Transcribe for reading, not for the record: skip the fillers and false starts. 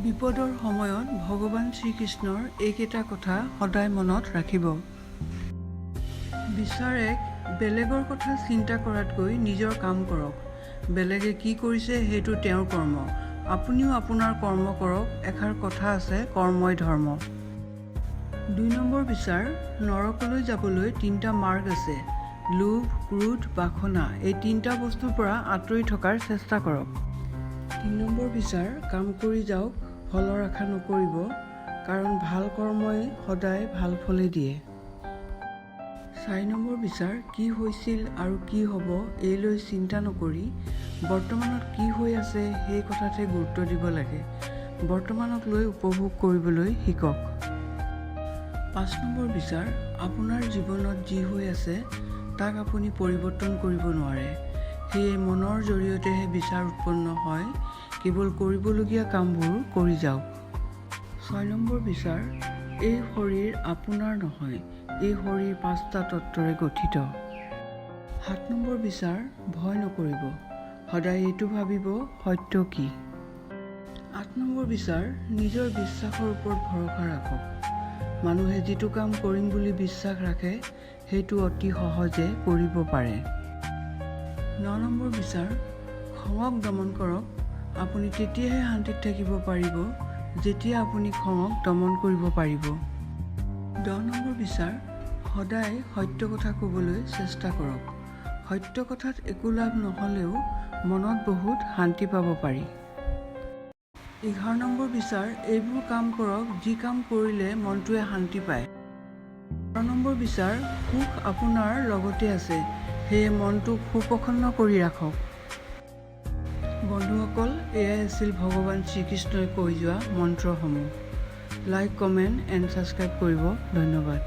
বিপদৰ সময়ত ভগৱান শ্ৰীকৃষ্ণৰ এইকেইটা কথা সদায় মনত ৰাখিব। বিচাৰ 1, বেলেগৰ কথা চিন্তা কৰাতকৈ নিজৰ কাম কৰক। বেলেগে কি কৰিছে সেইটো তেওঁৰ কৰ্ম, আপুনিও আপোনাৰ কৰ্ম কৰক। এষাৰ কথা আছে, কৰ্মই ধৰ্ম। 2 নম্বৰ বিচাৰ, নৰকলৈ যাবলৈ 3টা মাৰ্গ আছে। লোভ, ক্ৰোধ, বাসনা। এই 3টা বস্তুৰ পৰা আঁতৰি থকাৰ চেষ্টা কৰক। 3 নম্বৰ বিচাৰ, কাম কৰি যাওক, ফলৰ আশা নকৰিব, কাৰণ ভাল কৰ্মই সদায় ভাল ফলে দিয়ে। 4 নম্বৰ বিচাৰ, কি হৈছিল আৰু কি হ'ব এইলৈ চিন্তা নকৰি বৰ্তমানত কি হৈ আছে সেই কথাতহে গুৰুত্ব দিব লাগে। বৰ্তমানক লৈ উপভোগ কৰিবলৈ শিকক। 5 নম্বৰ বিচাৰ, আপোনাৰ জীৱনত যি হৈ আছে তাক আপুনি পৰিৱৰ্তন কৰিব নোৱাৰে। সেয়ে মনৰ জৰিয়তেহে বিচাৰ উৎপন্ন হয়। কেৱল কৰিবলগীয়া কামবোৰ কৰি যাওক। 6 নম্বৰ বিচাৰ, এই শৰীৰ আপোনাৰ নহয়, এই শৰীৰ 5টা তত্ত্বৰে গঠিত। 7 নম্বৰ বিচাৰ, ভয় নকৰিব, সদায় এইটো ভাবিব সত্য কি। 8 নম্বৰ বিচাৰ, নিজৰ বিশ্বাসৰ ওপৰত ভৰসা ৰাখক। মানুহে যিটো কাম কৰিম বুলি বিশ্বাস ৰাখে সেইটো অতি সহজে কৰিব পাৰে। 9 নম্বৰ বিচাৰ, খঙক দমন কৰক। আপুনি তেতিয়াহে শান্তিত থাকিব পাৰিব যেতিয়া আপুনি খঙক দমন কৰিব পাৰিব। 10 নম্বৰ বিচাৰ, সদায় সত্য কথা ক'বলৈ চেষ্টা কৰক। সত্য কথাত একো লাভ নহ'লেও মনত বহুত শান্তি পাব পাৰি। 11 নম্বৰ বিচাৰ, এইবোৰ কাম কৰক যি কাম কৰিলে মনটোৱে শান্তি পায়। 12 নম্বৰ বিচাৰ, সুখ আপোনাৰ লগতে আছে, সেয়ে মনটোক সুপ্ৰসন্ন কৰি ৰাখক। বন্ধুসকল, এয়াই আছিল ভগৱান শ্ৰীকৃষ্ণই কৈ যোৱা মন্ত্ৰসমূহ। লাইক, কমেণ্ট এণ্ড ছাবস্ক্ৰাইব কৰিব। ধন্যবাদ।